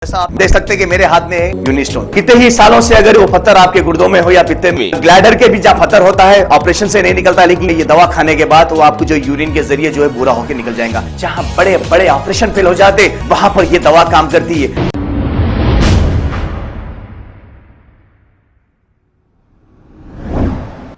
जैसा आप देख सकते हैं कि मेरे हाथ में है यूनिस्टोन। कितने ही सालों से अगर वो पत्थर आपके गुर्दों में हो या पित्ते में, ग्लैडर के भी जहाँ पत्थर होता है ऑपरेशन से नहीं निकलता, लेकिन ये दवा खाने के बाद वो आपको जो यूरिन के जरिए जो है पूरा होकर निकल जाएगा। जहाँ बड़े बड़े ऑपरेशन फेल हो जाते वहां पर ये दवा काम करती है।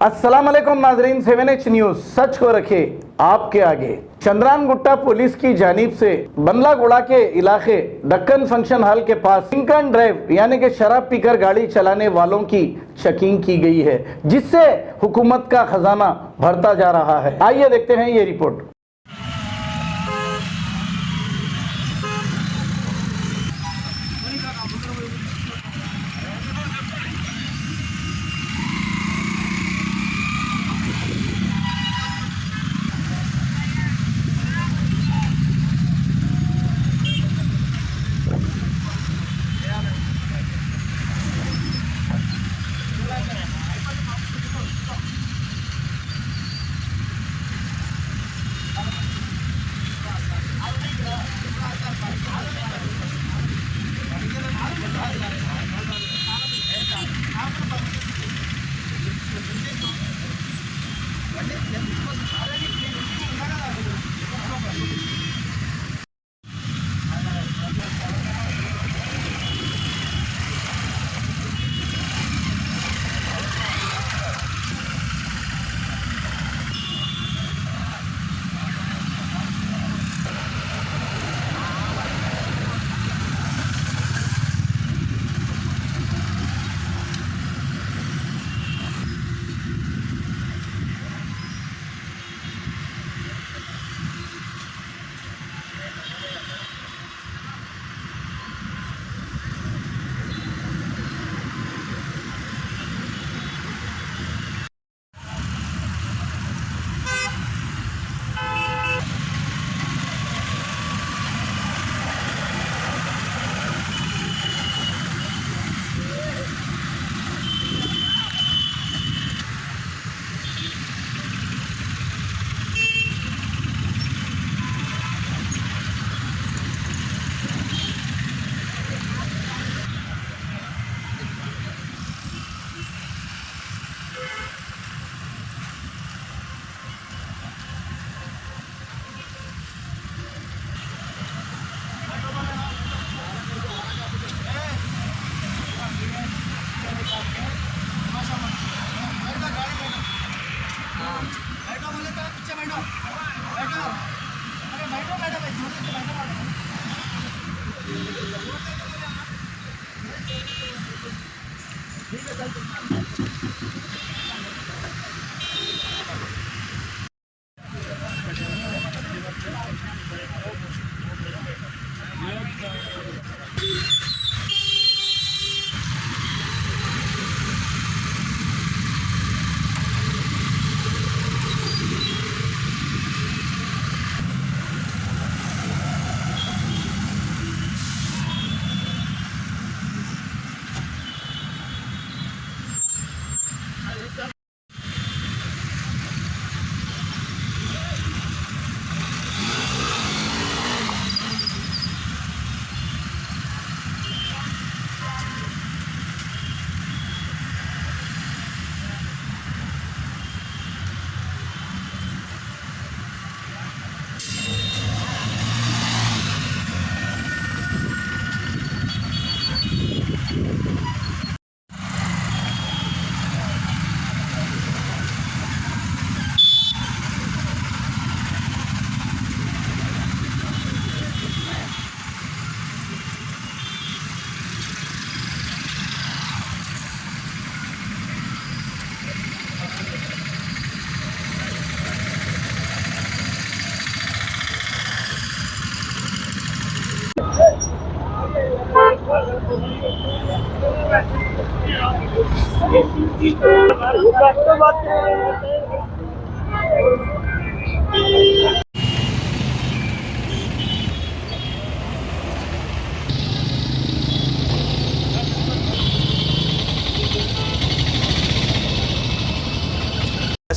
अस्सलाम वालेकुम नाजरीन, 7H न्यूज सच को रखे आपके आगे। चंद्रान गुट्टा पुलिस की जानिब से बंदलागुड़ा के इलाके दक्कन फंक्शन हॉल के पास ड्रिंक एंड ड्राइव यानी कि शराब पीकर गाड़ी चलाने वालों की चेकिंग की गई है, जिससे हुकूमत का खजाना भरता जा रहा है। आइए देखते हैं ये रिपोर्ट।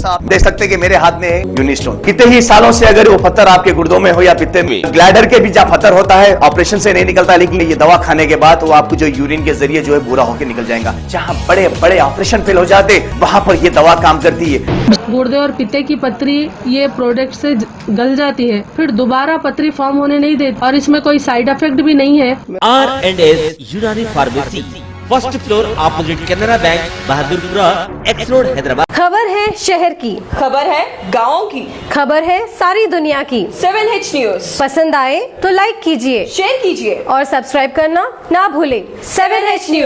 साहब देख सकते हैं कि मेरे हाथ में यूनिस्टोन, कितने ही सालों से अगर वो पत्थर आपके गुर्दों में हो या पित्ते में, ग्लैडर के भी जहाँ पत्थर होता है ऑपरेशन से नहीं निकलता, लेकिन ये दवा खाने के बाद वो आपको जो यूरिन के जरिए जो है पूरा होकर निकल जाएगा। जहाँ बड़े बड़े ऑपरेशन फेल हो जाते वहां पर ये दवा काम करती है। गुर्दे और पित्ते की पथरी ये प्रोडक्ट से गल जाती है, फिर दोबारा पथरी फॉर्म होने नहीं देती और इसमें कोई साइड इफेक्ट भी नहीं है। R&S यूनानी pharmacy, first floor opposite Canara bank, Bahadurpura, x road, Hyderabad. खबर है शहर की, खबर है गाँव की, खबर है सारी दुनिया की। 7H न्यूज पसंद आए तो लाइक कीजिए, शेयर कीजिए और सब्सक्राइब करना ना भूलें। 7H news.